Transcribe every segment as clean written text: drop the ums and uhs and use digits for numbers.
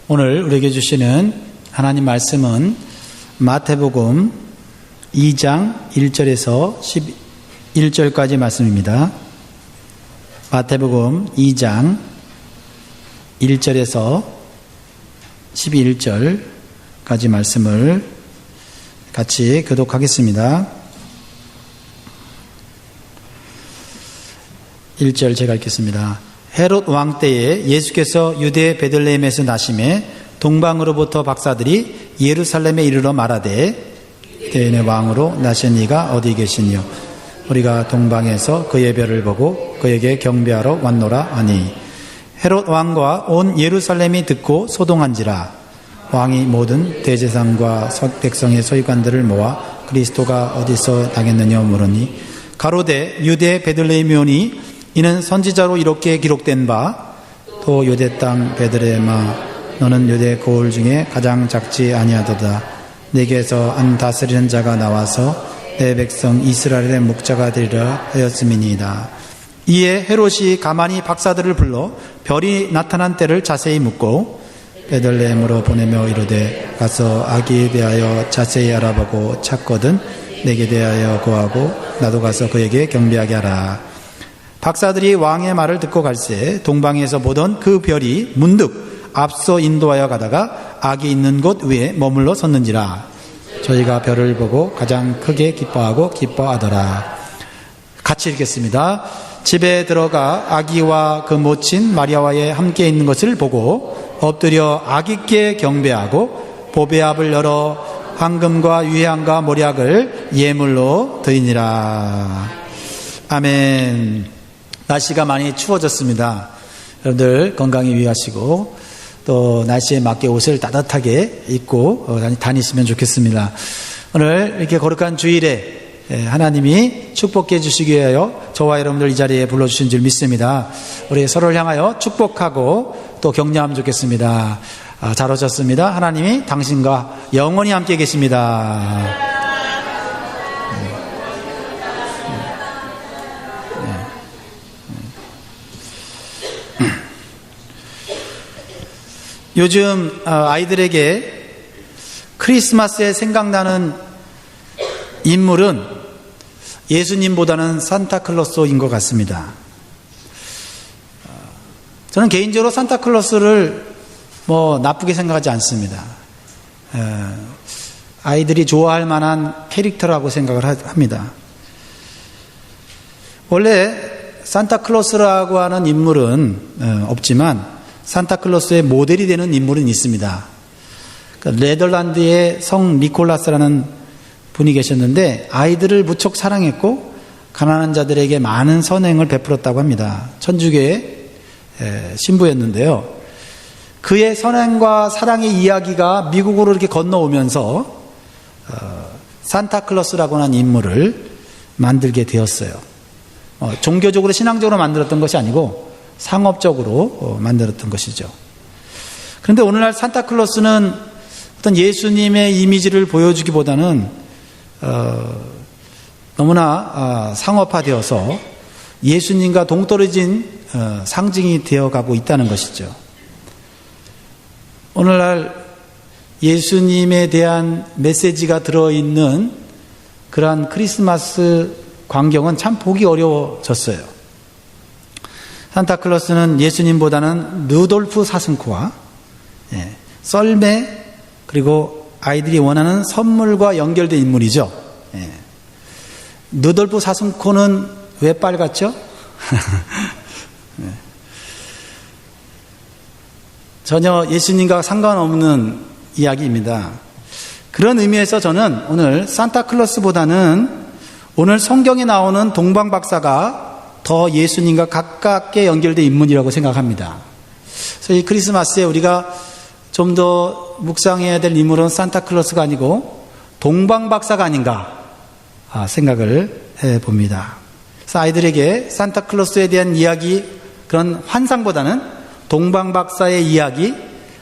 오늘 우리에게 주시는 하나님 말씀은 마태복음 2장 1절에서 11절까지 말씀입니다. 마태복음 2장 1절에서 11절까지 말씀을 같이 교독하겠습니다. 1절 제가 읽겠습니다. 헤롯 왕 때에 예수께서 유대 베들레헴에서 나심에 동방으로부터 박사들이 예루살렘에 이르러 말하되 유대인의 왕으로 나신 이가 어디 계시니요? 우리가 동방에서 그의 별을 보고 그에게 경배하러 왔노라 하니 헤롯 왕과 온 예루살렘이 듣고 소동한지라. 왕이 모든 대제사장과 백성의 서기관들을 모아 그리스도가 어디서 나겠느냐 물으니 가로되 유대 베들레헴이 오니 이는 선지자로 이렇게 기록된 바 또 유대 땅 베들레헴아 너는 유대 고을 중에 가장 작지 아니하도다. 내게서 안 다스리는 자가 나와서 내 백성 이스라엘의 목자가 되리라 하였음이니이다. 이에 헤롯이 가만히 박사들을 불러 별이 나타난 때를 자세히 묻고 베들레헴으로 보내며 이르되 가서 아기에 대하여 자세히 알아보고 찾거든 내게 대하여 고하고 나도 가서 그에게 경배하게 하라. 박사들이 왕의 말을 듣고 갈새 동방에서 보던 그 별이 문득 앞서 인도하여 가다가 아기 있는 곳 위에 머물러 섰는지라. 저희가 별을 보고 가장 크게 기뻐하고 기뻐하더라. 같이 읽겠습니다. 집에 들어가 아기와 그 모친 마리아와의 함께 있는 것을 보고 엎드려 아기께 경배하고 보배압을 열어 황금과 유향과 모략을 예물로 드리니라. 아멘. 날씨가 많이 추워졌습니다. 여러분들 건강에 유의하시고 또 날씨에 맞게 옷을 따뜻하게 입고 다니시면 좋겠습니다. 오늘 이렇게 거룩한 주일에 하나님이 축복해 주시기 위하여 저와 여러분들 이 자리에 불러주신 줄 믿습니다. 우리 서로를 향하여 축복하고 또 격려하면 좋겠습니다. 잘 오셨습니다. 하나님이 당신과 영원히 함께 계십니다. 요즘 아이들에게 크리스마스에 생각나는 인물은 예수님보다는 산타클로스인 것 같습니다. 저는 개인적으로 산타클로스를 나쁘게 생각하지 않습니다. 아이들이 좋아할 만한 캐릭터라고 생각을 합니다. 원래 산타클로스라고 하는 인물은 없지만 산타클로스의 모델이 되는 인물은 있습니다. 네덜란드의 성 니콜라스라는 분이 계셨는데 아이들을 무척 사랑했고 가난한 자들에게 많은 선행을 베풀었다고 합니다. 천주교의 신부였는데요. 그의 선행과 사랑의 이야기가 미국으로 이렇게 건너오면서 산타클로스라고 하는 인물을 만들게 되었어요. 종교적으로 신앙적으로 만들었던 것이 아니고 상업적으로 만들었던 것이죠. 그런데 오늘날 산타클로스는 어떤 예수님의 이미지를 보여주기보다는 너무나 상업화되어서 예수님과 동떨어진 상징이 되어가고 있다는 것이죠. 오늘날 예수님에 대한 메시지가 들어있는 그러한 크리스마스 광경은 참 보기 어려워졌어요. 산타클로스는 예수님보다는 루돌프 사슴코와 썰매 그리고 아이들이 원하는 선물과 연결된 인물이죠. 루돌프 사슴코는 왜 빨갛죠? 전혀 예수님과 상관없는 이야기입니다. 그런 의미에서 저는 오늘 산타클로스보다는 오늘 성경에 나오는 동방박사가 더 예수님과 가깝게 연결된 인물이라고 생각합니다. 그래서 이 크리스마스에 우리가 좀 더 묵상해야 될 인물은 산타클로스가 아니고 동방박사가 아닌가 생각을 해봅니다. 그래서 아이들에게 산타클로스에 대한 이야기, 그런 환상보다는 동방박사의 이야기,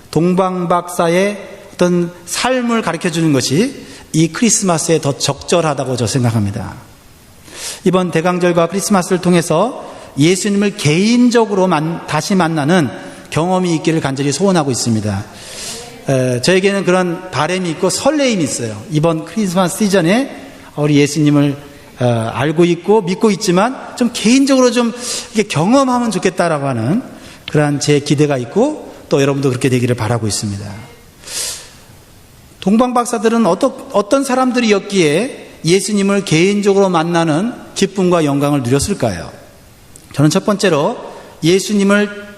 동방박사의 어떤 삶을 가르쳐주는 것이 이 크리스마스에 더 적절하다고 저 생각합니다. 이번 대강절과 크리스마스를 통해서 예수님을 개인적으로 다시 만나는 경험이 있기를 간절히 소원하고 있습니다. 저에게는 그런 바람이 있고 설레임이 있어요. 이번 크리스마스 시즌에 우리 예수님을 알고 있고 믿고 있지만 좀 개인적으로 좀 이렇게 경험하면 좋겠다라고 하는 그러한 제 기대가 있고 또 여러분도 그렇게 되기를 바라고 있습니다. 동방박사들은 어떤 사람들이었기에 예수님을 개인적으로 만나는 기쁨과 영광을 누렸을까요? 저는 첫 번째로 예수님을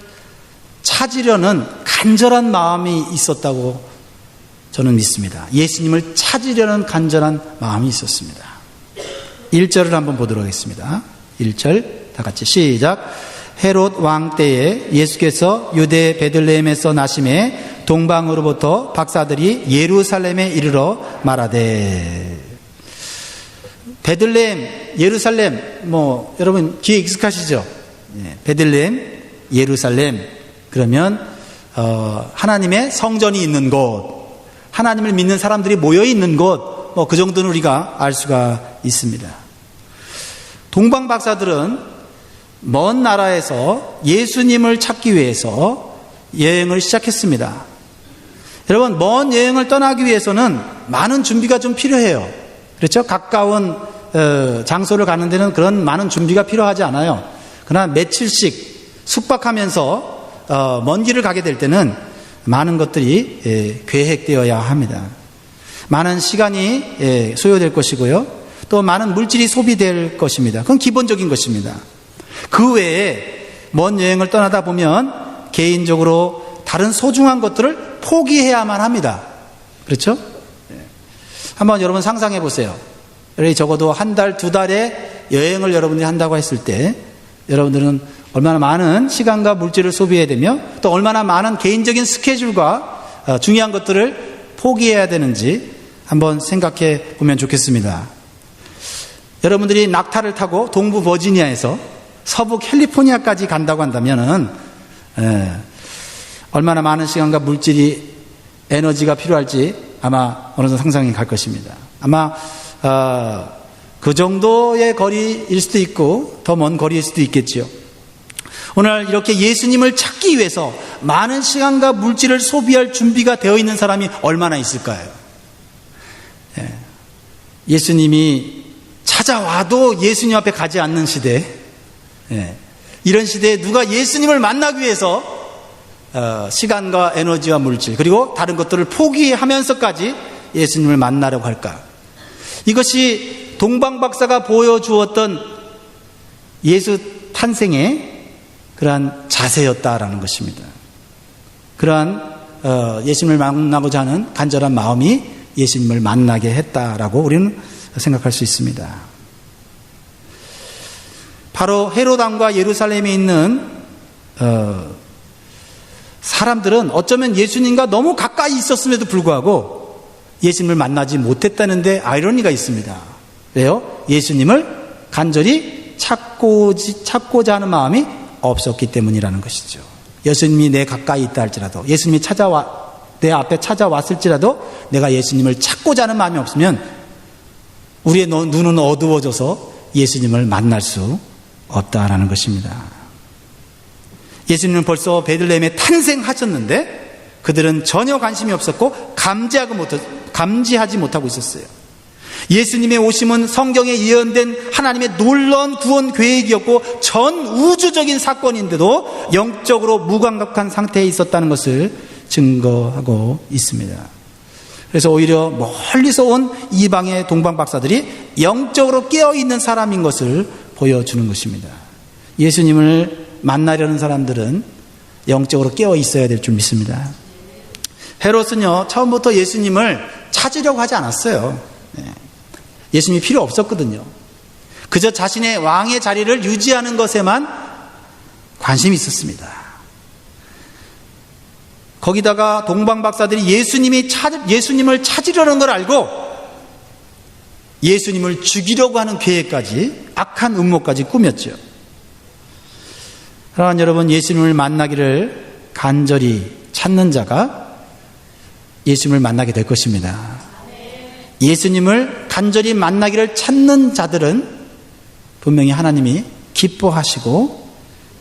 찾으려는 간절한 마음이 있었다고 저는 믿습니다. 예수님을 찾으려는 간절한 마음이 있었습니다. 1절을 한번 보도록 하겠습니다. 1절 다 같이 시작. 헤롯 왕 때에 예수께서 유대 베들레헴에서 나심에 동방으로부터 박사들이 예루살렘에 이르러 말하되. 베들레헴, 예루살렘, 여러분 귀에 익숙하시죠? 베들레헴, 예루살렘. 그러면 하나님의 성전이 있는 곳, 하나님을 믿는 사람들이 모여 있는 곳, 그 정도는 우리가 알 수가 있습니다. 동방 박사들은 먼 나라에서 예수님을 찾기 위해서 여행을 시작했습니다. 여러분, 먼 여행을 떠나기 위해서는 많은 준비가 좀 필요해요. 그렇죠? 가까운 장소를 가는 데는 그런 많은 준비가 필요하지 않아요. 그러나 며칠씩 숙박하면서 먼 길을 가게 될 때는 많은 것들이 계획되어야 합니다. 많은 시간이 소요될 것이고요. 또 많은 물질이 소비될 것입니다. 그건 기본적인 것입니다. 그 외에 먼 여행을 떠나다 보면 개인적으로 다른 소중한 것들을 포기해야만 합니다. 그렇죠? 한번 여러분 상상해 보세요. 적어도 한 달, 두 달의 여행을 여러분들이 한다고 했을 때 여러분들은 얼마나 많은 시간과 물질을 소비해야 되며 또 얼마나 많은 개인적인 스케줄과 중요한 것들을 포기해야 되는지 한번 생각해 보면 좋겠습니다. 여러분들이 낙타를 타고 동부 버지니아에서 서부 캘리포니아까지 간다고 한다면은 얼마나 많은 시간과 물질이 에너지가 필요할지 아마 어느 정도 상상이 갈 것입니다. 아마 그 정도의 거리일 수도 있고 더 먼 거리일 수도 있겠지요. 오늘 이렇게 예수님을 찾기 위해서 많은 시간과 물질을 소비할 준비가 되어 있는 사람이 얼마나 있을까요? 예수님이 찾아와도 예수님 앞에 가지 않는 시대, 이런 시대에 누가 예수님을 만나기 위해서 시간과 에너지와 물질 그리고 다른 것들을 포기하면서까지 예수님을 만나려고 할까? 이것이 동방박사가 보여주었던 예수 탄생의 그러한 자세였다라는 것입니다. 그러한 예수님을 만나고자 하는 간절한 마음이 예수님을 만나게 했다라고 우리는 생각할 수 있습니다. 바로 헤롯 왕과 예루살렘에 있는 사람들은 어쩌면 예수님과 너무 가까이 있었음에도 불구하고 예수님을 만나지 못했다는데 아이러니가 있습니다. 왜요? 예수님을 간절히 찾고자 하는 마음이 없었기 때문이라는 것이죠. 예수님이 내 가까이 있다 할지라도, 예수님이 내 앞에 찾아왔을지라도 내가 예수님을 찾고자 하는 마음이 없으면 우리의 눈은 어두워져서 예수님을 만날 수 없다라는 것입니다. 예수님은 벌써 베들레헴에 탄생하셨는데 그들은 전혀 관심이 없었고 감지하지 못하고 있었어요. 예수님의 오심은 성경에 예언된 하나님의 놀라운 구원 계획이었고 전 우주적인 사건인데도 영적으로 무감각한 상태에 있었다는 것을 증거하고 있습니다. 그래서 오히려 멀리서 온 이방의 동방박사들이 영적으로 깨어있는 사람인 것을 보여주는 것입니다. 예수님을 만나려는 사람들은 영적으로 깨어있어야 될 줄 믿습니다. 헤롯은요, 처음부터 예수님을 찾으려고 하지 않았어요. 예수님이 필요 없었거든요. 그저 자신의 왕의 자리를 유지하는 것에만 관심이 있었습니다. 거기다가 동방박사들이 예수님을 찾으려는 걸 알고 예수님을 죽이려고 하는 계획까지, 악한 음모까지 꾸몄죠. 사랑하는 여러분, 예수님을 만나기를 간절히 찾는 자가 예수님을 만나게 될 것입니다. 예수님을 간절히 만나기를 찾는 자들은 분명히 하나님이 기뻐하시고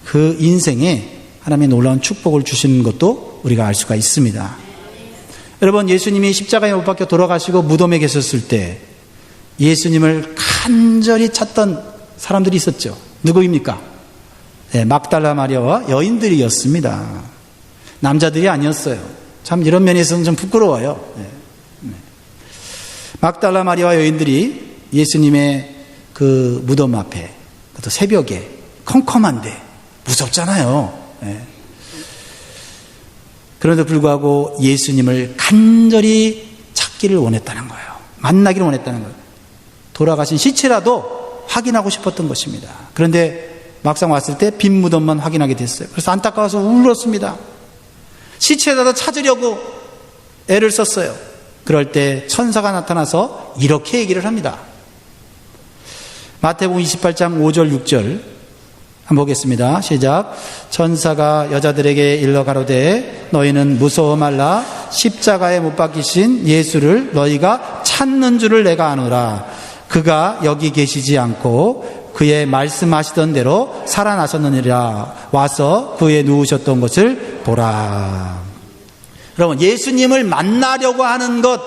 그 인생에 하나님의 놀라운 축복을 주시는 것도 우리가 알 수가 있습니다. 여러분, 예수님이 십자가에 못 박혀 돌아가시고 무덤에 계셨을 때 예수님을 간절히 찾던 사람들이 있었죠. 누구입니까? 네, 막달라 마리아와 여인들이었습니다. 남자들이 아니었어요. 참 이런 면에서는 좀 부끄러워요. 네. 막달라 마리아와 여인들이 예수님의 그 무덤 앞에, 또 새벽에 컴컴한데 무섭잖아요. 네. 그런데도 불구하고 예수님을 간절히 찾기를 원했다는 거예요. 만나기를 원했다는 거예요. 돌아가신 시체라도 확인하고 싶었던 것입니다. 그런데 막상 왔을 때 빈 무덤만 확인하게 됐어요. 그래서 안타까워서 울었습니다. 시체라도 찾으려고 애를 썼어요. 그럴 때 천사가 나타나서 이렇게 얘기를 합니다. 마태복음 28장 5절 6절 한번 보겠습니다. 시작. 천사가 여자들에게 일러 가로되 너희는 무서워 말라. 십자가에 못 박히신 예수를 너희가 찾는 줄을 내가 아노라. 그가 여기 계시지 않고 그의 말씀하시던 대로 살아나셨느니라. 와서 그의 누우셨던 것을 보라. 여러분, 예수님을 만나려고 하는 것,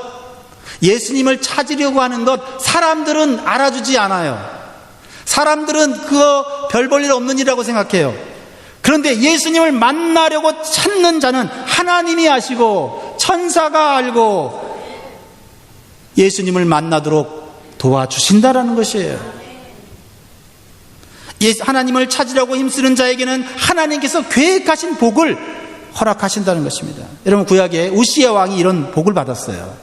예수님을 찾으려고 하는 것, 사람들은 알아주지 않아요. 사람들은 그거 별 볼 일 없는 일이라고 생각해요. 그런데 예수님을 만나려고 찾는 자는 하나님이 아시고 천사가 알고 예수님을 만나도록 도와주신다라는 것이에요. 하나님을 찾으려고 힘쓰는 자에게는 하나님께서 계획하신 복을 허락하신다는 것입니다. 여러분, 구약에 우시야 왕이 이런 복을 받았어요.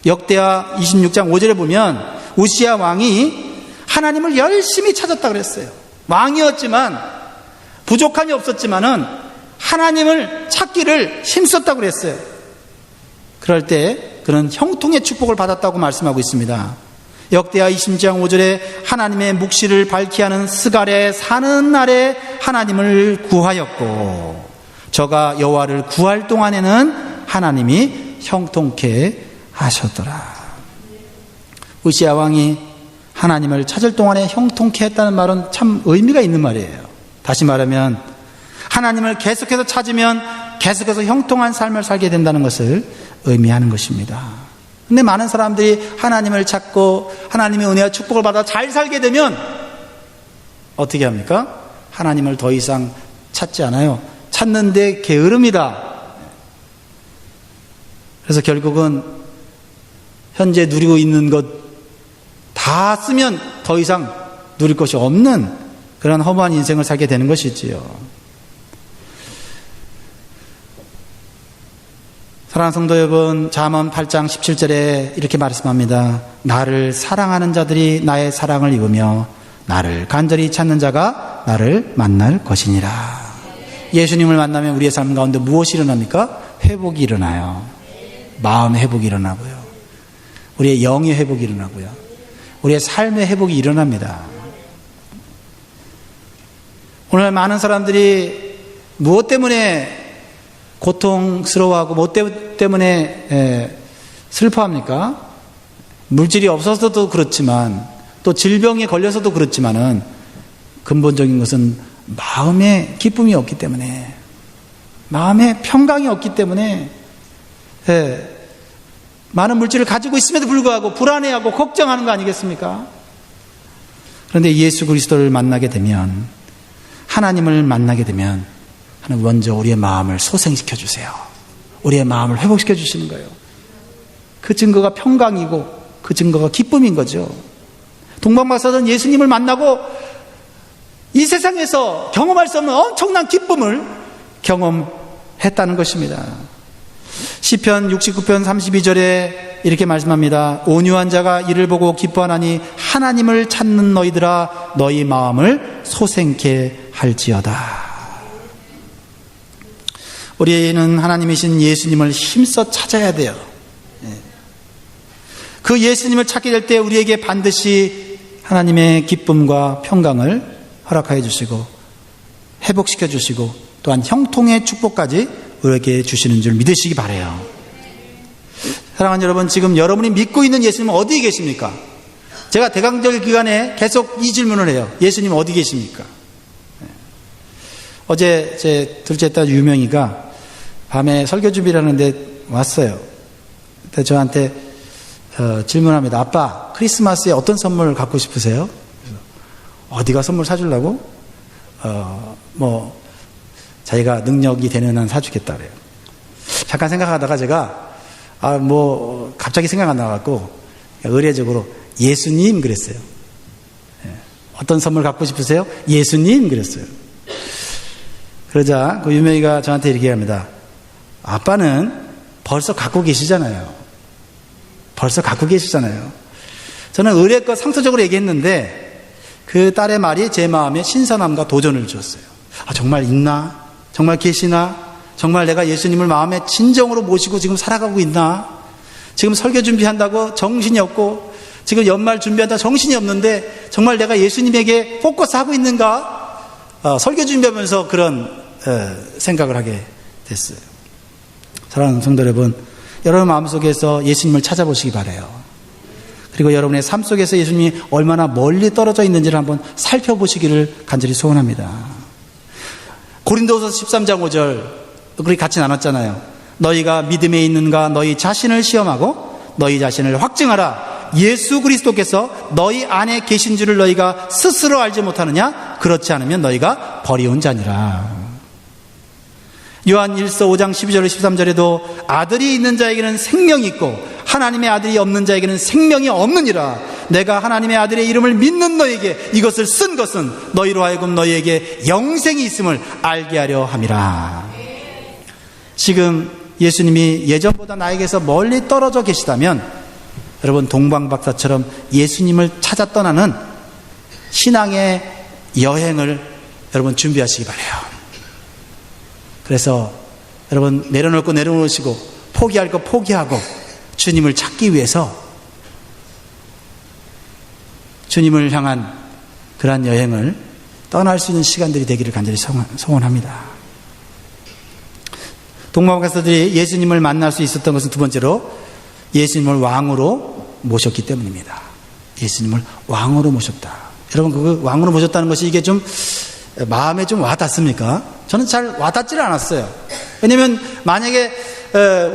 역대하 26장 5절에 보면 우시야 왕이 하나님을 열심히 찾았다고 그랬어요. 왕이었지만 부족함이 없었지만은 하나님을 찾기를 힘썼다고 그랬어요. 그럴 때 그런 형통의 축복을 받았다고 말씀하고 있습니다. 역대하 26장 5절에 하나님의 묵시를 밝히 하는 스갈에 사는 날에 하나님을 구하였고 저가 여호와를 구할 동안에는 하나님이 형통케 하셨더라. 우시야 왕이 하나님을 찾을 동안에 형통케 했다는 말은 참 의미가 있는 말이에요. 다시 말하면 하나님을 계속해서 찾으면 계속해서 형통한 삶을 살게 된다는 것을 의미하는 것입니다. 근데 많은 사람들이 하나님을 찾고 하나님의 은혜와 축복을 받아 잘 살게 되면 어떻게 합니까? 하나님을 더 이상 찾지 않아요. 찾는데 게으름이다. 그래서 결국은 현재 누리고 있는 것 다 쓰면 더 이상 누릴 것이 없는 그런 허무한 인생을 살게 되는 것이지요. 사랑하는 성도 여러분, 잠언 8장 17절에 이렇게 말씀합니다. 나를 사랑하는 자들이 나의 사랑을 입으며 나를 간절히 찾는 자가 나를 만날 것이니라. 예수님을 만나면 우리의 삶 가운데 무엇이 일어납니까? 회복이 일어나요. 마음의 회복이 일어나고요. 우리의 영의 회복이 일어나고요. 우리의 삶의 회복이 일어납니다. 오늘 많은 사람들이 무엇 때문에 고통스러워하고 무엇 때문에 슬퍼합니까? 물질이 없어서도 그렇지만 또 질병에 걸려서도 그렇지만은 근본적인 것은 마음의 기쁨이 없기 때문에, 마음의 평강이 없기 때문에 많은 물질을 가지고 있음에도 불구하고 불안해하고 걱정하는 거 아니겠습니까? 그런데 예수 그리스도를 만나게 되면, 하나님을 만나게 되면 하나님 먼저 우리의 마음을 소생시켜 주세요. 우리의 마음을 회복시켜 주시는 거예요. 그 증거가 평강이고 그 증거가 기쁨인 거죠. 동방박사들은 예수님을 만나고 이 세상에서 경험할 수 없는 엄청난 기쁨을 경험했다는 것입니다. 시편 69편 32절에 이렇게 말씀합니다. 온유한 자가 이를 보고 기뻐하나니 하나님을 찾는 너희들아 너희 마음을 소생케 할지어다. 우리는 하나님이신 예수님을 힘써 찾아야 돼요. 그 예수님을 찾게 될 때 우리에게 반드시 하나님의 기쁨과 평강을 허락하여 주시고 회복시켜 주시고 또한 형통의 축복까지 우리에게 주시는 줄 믿으시기 바라요. 사랑하는 여러분, 지금 여러분이 믿고 있는 예수님은 어디에 계십니까? 제가 대강절 기간에 계속 이 질문을 해요. 예수님 어디 계십니까? 어제 제 둘째 딸 유명이가 밤에 설교 준비를 하는데 왔어요. 근데 저한테 질문합니다. 아빠, 크리스마스에 어떤 선물 갖고 싶으세요? 어디가 선물 사주려고? 자기가 능력이 되는 한 사주겠다 그래요. 잠깐 생각하다가 제가 갑자기 생각 안 나갖고 의례적으로 예수님 그랬어요. 어떤 선물 갖고 싶으세요? 예수님 그랬어요. 그러자 그 유명이가 저한테 이렇게 합니다. 아빠는 벌써 갖고 계시잖아요. 벌써 갖고 계시잖아요. 저는 의례껏 상투적으로 얘기했는데 그 딸의 말이 제 마음에 신선함과 도전을 주었어요. 정말 있나? 정말 계시나? 정말 내가 예수님을 마음에 진정으로 모시고 지금 살아가고 있나? 지금 설교 준비한다고 정신이 없고 지금 연말 준비한다 정신이 없는데 정말 내가 예수님에게 포커스 하고 있는가? 설교 준비하면서 그런 생각을 하게 됐어요. 사랑하는 성도 여러분, 여러분 마음속에서 예수님을 찾아보시기 바라요. 그리고 여러분의 삶 속에서 예수님이 얼마나 멀리 떨어져 있는지를 한번 살펴보시기를 간절히 소원합니다. 고린도후서 13장 5절 우리 같이 나눴잖아요. 너희가 믿음에 있는가 너희 자신을 시험하고 너희 자신을 확증하라. 예수 그리스도께서 너희 안에 계신 줄을 너희가 스스로 알지 못하느냐? 그렇지 않으면 너희가 버리온 자니라. 요한 1서 5장 12절 13절에도 아들이 있는 자에게는 생명이 있고 하나님의 아들이 없는 자에게는 생명이 없느니라. 내가 하나님의 아들의 이름을 믿는 너에게 이것을 쓴 것은 너희로 하여금 너희에게 영생이 있음을 알게 하려 함이라. 지금 예수님이 예전보다 나에게서 멀리 떨어져 계시다면 여러분 동방박사처럼 예수님을 찾아 떠나는 신앙의 여행을 여러분 준비하시기 바라요. 그래서 여러분 내려놓을 거 내려놓으시고 포기할 거 포기하고 주님을 찾기 위해서 주님을 향한 그러한 여행을 떠날 수 있는 시간들이 되기를 간절히 소원합니다. 동방박사들이 예수님을 만날 수 있었던 것은 두 번째로 예수님을 왕으로 모셨기 때문입니다. 예수님을 왕으로 모셨다. 여러분 그 왕으로 모셨다는 것이 이게 좀 마음에 좀 와닿습니까? 저는 잘 와닿지를 않았어요. 왜냐하면 만약에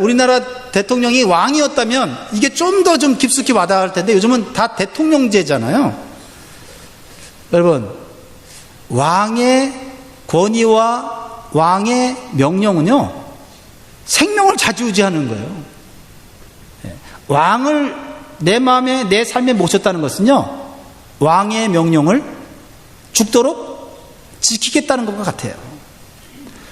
우리나라 대통령이 왕이었다면 이게 좀 더 좀 깊숙이 와닿을 텐데 요즘은 다 대통령제잖아요. 여러분 왕의 권위와 왕의 명령은요 생명을 좌지우지하는 거예요. 왕을 내 마음에 내 삶에 모셨다는 것은요 왕의 명령을 죽도록 지키겠다는 것과 같아요.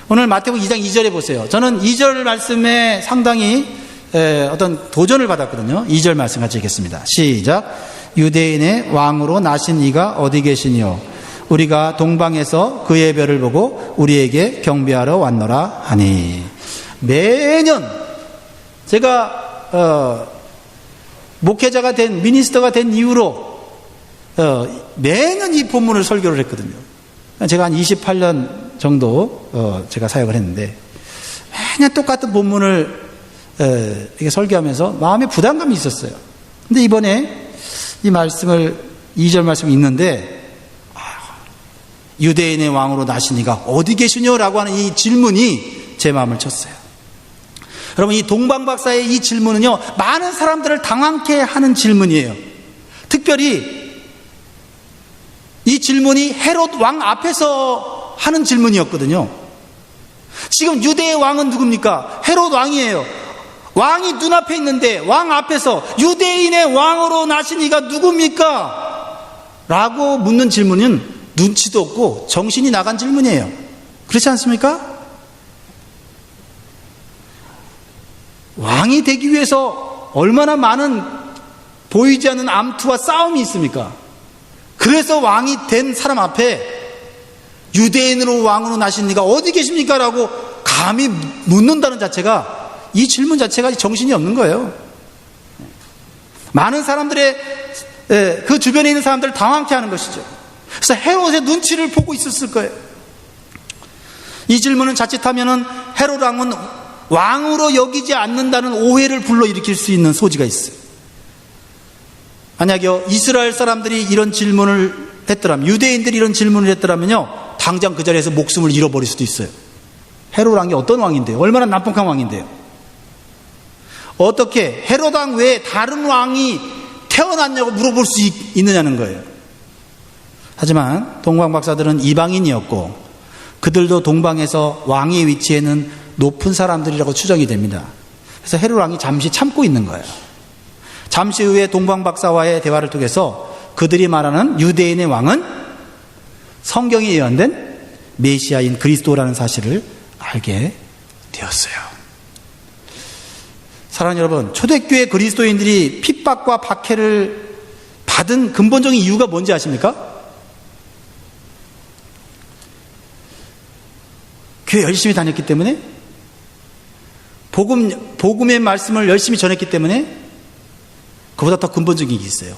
오늘 마태복음 2장 2절에 보세요. 저는 2절 말씀에 상당히 어떤 도전을 받았거든요. 2절 말씀 같이 읽겠습니다. 시작. 유대인의 왕으로 나신 이가 어디 계시니요? 우리가 동방에서 그의 별을 보고 우리에게 경배하러 왔노라 하니. 매년 제가 목회자가 된 미니스터가 된 이후로 매년 이 본문을 설교를 했거든요. 제가 한 28년 정도 제가 사역을 했는데 매년 똑같은 본문을 이렇게 설교하면서 마음에 부담감이 있었어요. 근데 이번에 이 말씀을 2절 말씀이 있는데 유대인의 왕으로 나신 이가 어디 계시뇨라고 하는 이 질문이 제 마음을 쳤어요. 여러분 이 동방박사의 이 질문은요 많은 사람들을 당황케 하는 질문이에요. 특별히 이 질문이 헤롯 왕 앞에서 하는 질문이었거든요. 지금 유대의 왕은 누굽니까? 헤롯 왕이에요. 왕이 눈앞에 있는데 왕 앞에서 유대인의 왕으로 나신 이가 누굽니까? 라고 묻는 질문은 눈치도 없고 정신이 나간 질문이에요. 그렇지 않습니까? 왕이 되기 위해서 얼마나 많은 보이지 않는 암투와 싸움이 있습니까? 그래서 왕이 된 사람 앞에 유대인으로 왕으로 나신 이가 어디 계십니까? 라고 감히 묻는다는 자체가 이 질문 자체가 정신이 없는 거예요. 많은 사람들의 그 주변에 있는 사람들을 당황케 하는 것이죠. 그래서 헤롯의 눈치를 보고 있었을 거예요. 이 질문은 자칫하면은 헤롯 왕은 왕으로 여기지 않는다는 오해를 불러일으킬 수 있는 소지가 있어요. 만약에 이스라엘 사람들이 이런 질문을 했더라면, 유대인들이 이런 질문을 했더라면요, 당장 그 자리에서 목숨을 잃어버릴 수도 있어요. 헤롯 왕이 어떤 왕인데요? 얼마나 난폭한 왕인데요? 어떻게 헤롯 왕 외에 다른 왕이 태어났냐고 물어볼 수 있느냐는 거예요. 하지만 동방 박사들은 이방인이었고 그들도 동방에서 왕의 위치에는 높은 사람들이라고 추정이 됩니다. 그래서 헤롯 왕이 잠시 참고 있는 거예요. 잠시 후에 동방 박사와의 대화를 통해서 그들이 말하는 유대인의 왕은 성경에 예언된 메시아인 그리스도라는 사실을 알게 되었어요. 사랑하는 여러분, 초대교회 그리스도인들이 핍박과 박해를 받은 근본적인 이유가 뭔지 아십니까? 교회 열심히 다녔기 때문에, 복음의 말씀을 열심히 전했기 때문에, 그보다 더 근본적인 게 있어요.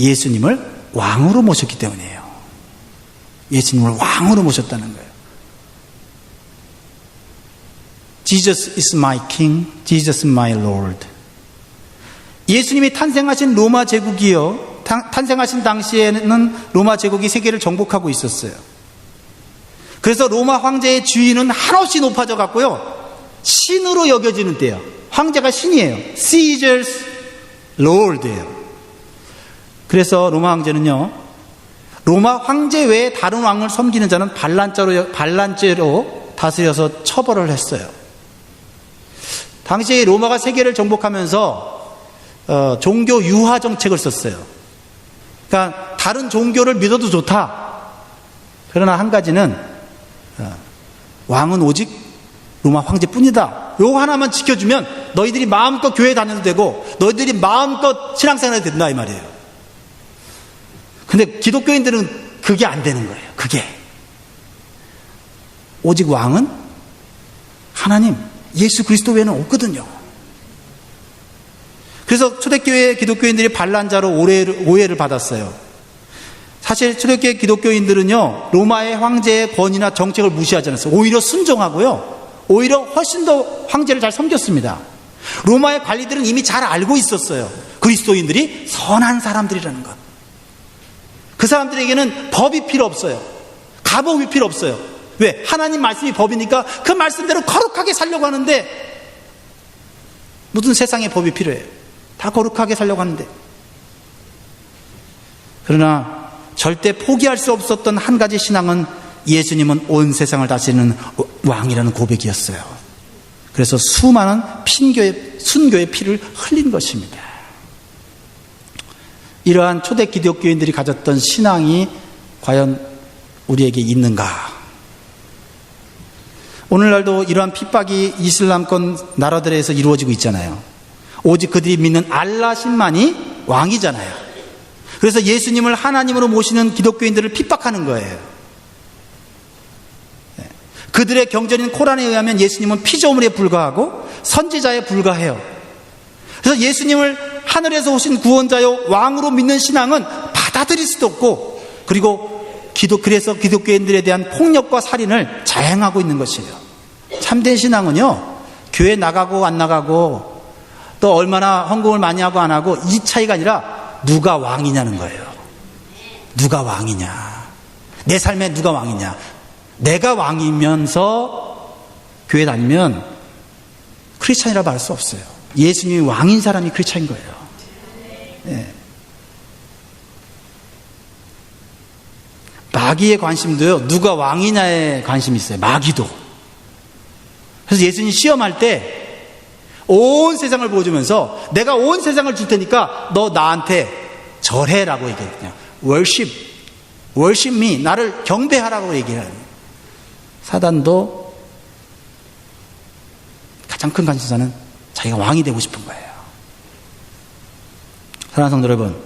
예수님을 왕으로 모셨기 때문이에요. 예수님을 왕으로 모셨다는 거예요. Jesus is my king, Jesus is my Lord. 예수님이 탄생하신 로마 제국이요, 탄생하신 당시에는 로마 제국이 세계를 정복하고 있었어요. 그래서 로마 황제의 지위는 한없이 높아져 갔고요, 신으로 여겨지는 때예요. 황제가 신이에요. Caesar's Lord예요. 그래서 로마 황제는요, 로마 황제 외에 다른 왕을 섬기는 자는 반란죄로 다스려서 처벌을 했어요. 당시에 로마가 세계를 정복하면서 종교 유화 정책을 썼어요. 그러니까 다른 종교를 믿어도 좋다. 그러나 한 가지는 왕은 오직 로마 황제뿐이다. 요거 하나만 지켜주면 너희들이 마음껏 교회 다녀도 되고 너희들이 마음껏 신앙생활 해도 된다 이 말이에요. 근데 기독교인들은 그게 안 되는 거예요. 그게 오직 왕은 하나님 예수 그리스도 외에는 없거든요. 그래서 초대교회 기독교인들이 반란자로 오해를 받았어요. 사실 초대교회 기독교인들은요, 로마의 황제의 권위나 정책을 무시하지 않았어요. 오히려 순종하고요, 오히려 훨씬 더 황제를 잘 섬겼습니다. 로마의 관리들은 이미 잘 알고 있었어요. 그리스도인들이 선한 사람들이라는 것. 그 사람들에게는 법이 필요 없어요. 가법이 필요 없어요. 왜? 하나님 말씀이 법이니까 그 말씀대로 거룩하게 살려고 하는데, 무슨 세상에 법이 필요해요? 다 거룩하게 살려고 하는데. 그러나 절대 포기할 수 없었던 한 가지 신앙은 예수님은 온 세상을 다스리는 왕이라는 고백이었어요. 그래서 수많은 순교의 피를 흘린 것입니다. 이러한 초대 기독교인들이 가졌던 신앙이 과연 우리에게 있는가? 오늘날도 이러한 핍박이 이슬람권 나라들에서 이루어지고 있잖아요. 오직 그들이 믿는 알라신만이 왕이잖아요. 그래서 예수님을 하나님으로 모시는 기독교인들을 핍박하는 거예요. 그들의 경전인 코란에 의하면 예수님은 피조물에 불과하고 선지자에 불과해요. 그래서 예수님을 하늘에서 오신 구원자요 왕으로 믿는 신앙은 받아들일 수도 없고, 그리고 그래서 기독교인들에 대한 폭력과 살인을 자행하고 있는 것이에요. 참된 신앙은요, 교회 나가고 안 나가고 또 얼마나 헌금을 많이 하고 안 하고 이 차이가 아니라 누가 왕이냐는 거예요. 누가 왕이냐, 내 삶에 누가 왕이냐. 내가 왕이면서 교회 다니면 크리스찬이라고 할 수 없어요. 예수님이 왕인 사람이 크리스찬인 거예요. 네. 마귀의 관심도요, 누가 왕이냐에 관심이 있어요. 마귀도. 그래서 예수님 시험할 때 온 세상을 보여주면서 내가 온 세상을 줄 테니까 너 나한테 절해라고 얘기해요. 그냥 worship me, 나를 경배하라고 얘기해요. 사단도 가장 큰 관심사는 자기가 왕이 되고 싶은 거예요. 사랑하는 성도 여러분,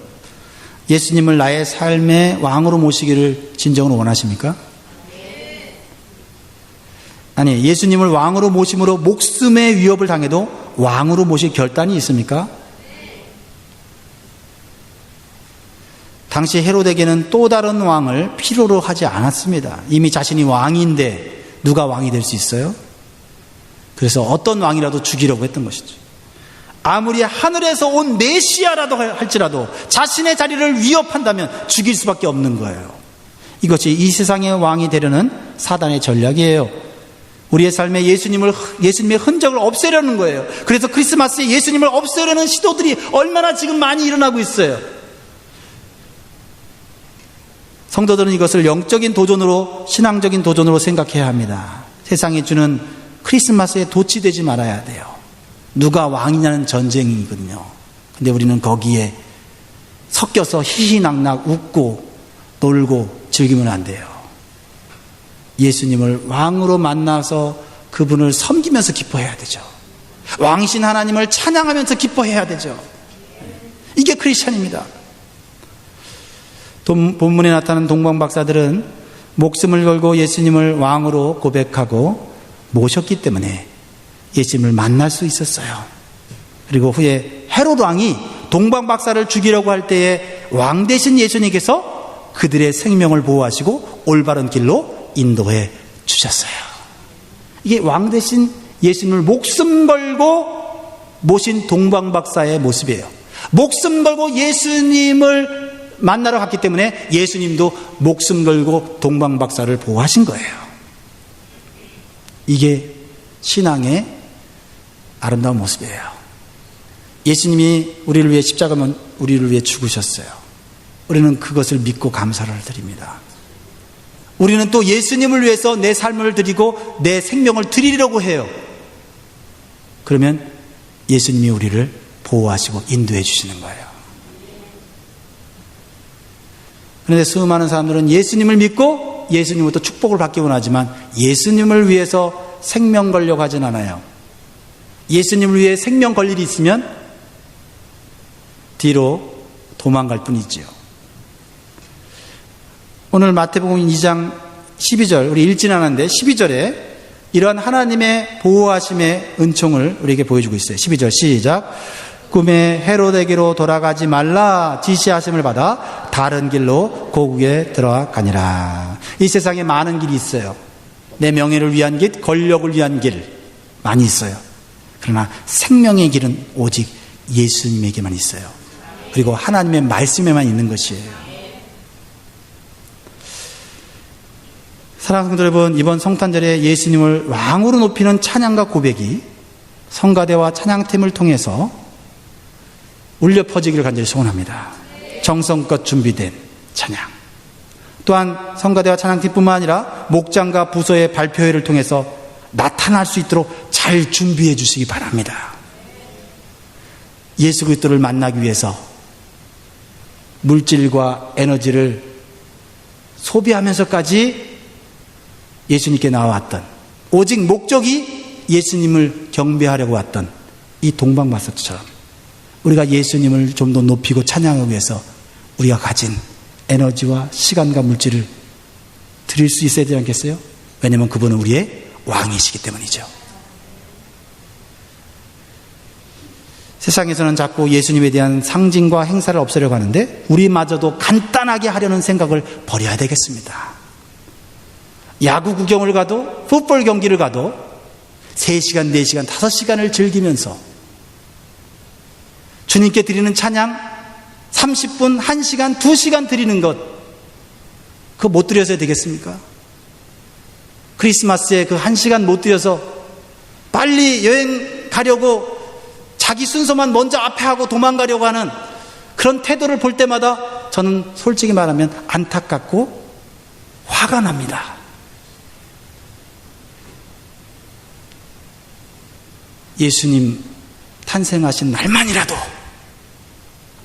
예수님을 나의 삶의 왕으로 모시기를 진정으로 원하십니까? 아니, 예수님을 왕으로 모심으로 목숨의 위협을 당해도 왕으로 모실 결단이 있습니까? 당시 헤롯에게는 또 다른 왕을 필요로 하지 않았습니다. 이미 자신이 왕인데 누가 왕이 될 수 있어요? 그래서 어떤 왕이라도 죽이려고 했던 것이죠. 아무리 하늘에서 온 메시아라도 할지라도 자신의 자리를 위협한다면 죽일 수밖에 없는 거예요. 이것이 이 세상의 왕이 되려는 사단의 전략이에요. 우리의 삶에 예수님의 흔적을 없애려는 거예요. 그래서 크리스마스에 예수님을 없애려는 시도들이 얼마나 지금 많이 일어나고 있어요. 성도들은 이것을 영적인 도전으로, 신앙적인 도전으로 생각해야 합니다. 세상이 주는 크리스마스에 도취되지 말아야 돼요. 누가 왕이냐는 전쟁이거든요. 근데 우리는 거기에 섞여서 희희낙낙 웃고 놀고 즐기면 안 돼요. 예수님을 왕으로 만나서 그분을 섬기면서 기뻐해야 되죠. 왕이신 하나님을 찬양하면서 기뻐해야 되죠. 이게 크리스천입니다. 본문에 나타난 동방박사들은 목숨을 걸고 예수님을 왕으로 고백하고 모셨기 때문에 예수님을 만날 수 있었어요. 그리고 후에 헤롯 왕이 동방박사를 죽이려고 할 때에 왕 되신 예수님께서 그들의 생명을 보호하시고 올바른 길로 인도해 주셨어요. 이게 왕 되신 예수님을 목숨 걸고 모신 동방박사의 모습이에요. 목숨 걸고 예수님을 만나러 갔기 때문에 예수님도 목숨 걸고 동방박사를 보호하신 거예요. 이게 신앙의 아름다운 모습이에요. 예수님이 우리를 위해 십자가면 우리를 위해 죽으셨어요. 우리는 그것을 믿고 감사를 드립니다. 우리는 또 예수님을 위해서 내 삶을 드리고 내 생명을 드리려고 해요. 그러면 예수님이 우리를 보호하시고 인도해 주시는 거예요. 그런데 수많은 사람들은 예수님을 믿고 예수님부터 축복을 받기 원하지만 예수님을 위해서 생명 걸려고 하진 않아요. 예수님을 위해 생명 걸 일이 있으면 뒤로 도망갈 뿐이지요. 오늘 마태복음 2장 12절, 우리 읽진 않았는데 12절에 이러한 하나님의 보호하심의 은총을 우리에게 보여주고 있어요. 12절 시작. 꿈에 헤롯에게로 돌아가지 말라 지시하심을 받아 다른 길로 고국에 들어가니라. 이 세상에 많은 길이 있어요. 내 명예를 위한 길, 권력을 위한 길 많이 있어요. 그러나 생명의 길은 오직 예수님에게만 있어요. 그리고 하나님의 말씀에만 있는 것이에요. 사랑하는 성도 여러분, 이번 성탄절에 예수님을 왕으로 높이는 찬양과 고백이 성가대와 찬양팀을 통해서 울려 퍼지기를 간절히 소원합니다. 정성껏 준비된 찬양. 또한 성가대와 찬양팀뿐만 아니라 목장과 부서의 발표회를 통해서 나타날 수 있도록 잘 준비해 주시기 바랍니다. 예수 그리스도를 만나기 위해서 물질과 에너지를 소비하면서까지 예수님께 나와왔던, 오직 목적이 예수님을 경배하려고 왔던 이 동방박사처럼 우리가 예수님을 좀 더 높이고 찬양하기 위해서 우리가 가진 에너지와 시간과 물질을 드릴 수 있어야 되지 않겠어요? 왜냐하면 그분은 우리의 왕이시기 때문이죠. 세상에서는 자꾸 예수님에 대한 상징과 행사를 없애려고 하는데 우리마저도 간단하게 하려는 생각을 버려야 되겠습니다. 야구 구경을 가도 풋볼 경기를 가도 3시간, 4시간, 5시간을 즐기면서 주님께 드리는 찬양 30분, 1시간, 2시간 드리는 것, 그거 못 드려서야 되겠습니까? 크리스마스에 그 1시간 못 드려서 빨리 여행 가려고 자기 순서만 먼저 앞에 하고 도망가려고 하는 그런 태도를 볼 때마다 저는 솔직히 말하면 안타깝고 화가 납니다. 예수님 탄생하신 날만이라도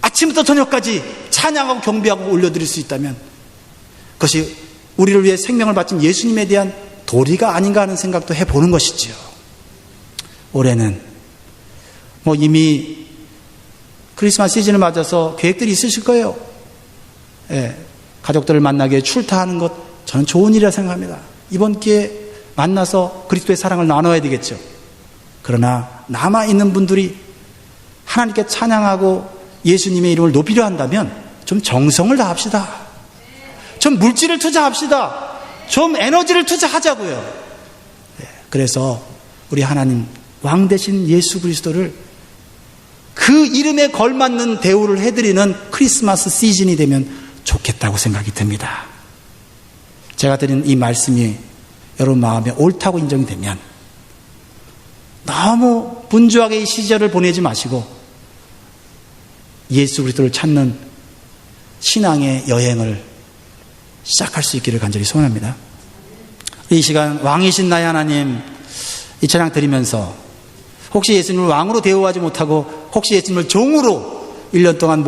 아침부터 저녁까지 찬양하고 경배하고 올려드릴 수 있다면 그것이 우리를 위해 생명을 바친 예수님에 대한 도리가 아닌가 하는 생각도 해보는 것이지요. 올해는 이미 크리스마스 시즌을 맞아서 계획들이 있으실 거예요. 예, 가족들을 만나게 출타하는 것 저는 좋은 일이라 생각합니다. 이번 기회에 만나서 그리스도의 사랑을 나눠야 되겠죠. 그러나 남아있는 분들이 하나님께 찬양하고 예수님의 이름을 높이려 한다면 좀 정성을 다합시다. 좀 물질을 투자합시다. 좀 에너지를 투자하자고요. 그래서 우리 하나님 왕 되신 예수 그리스도를 그 이름에 걸맞는 대우를 해드리는 크리스마스 시즌이 되면 좋겠다고 생각이 듭니다. 제가 드린 이 말씀이 여러분 마음에 옳다고 인정이 되면 너무 분주하게 이 시절을 보내지 마시고 예수 그리스도를 찾는 신앙의 여행을 시작할 수 있기를 간절히 소원합니다. 이 시간 왕이신 나의 하나님 이 찬양 드리면서 혹시 예수님을 왕으로 대우하지 못하고 혹시 예수님을 종으로 1년 동안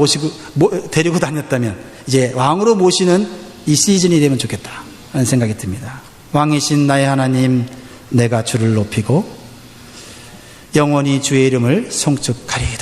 데리고 다녔다면 이제 왕으로 모시는 이 시즌이 되면 좋겠다 하는 생각이 듭니다. 왕이신 나의 하나님 내가 주를 높이고 영원히 주의 이름을 송축하리이다.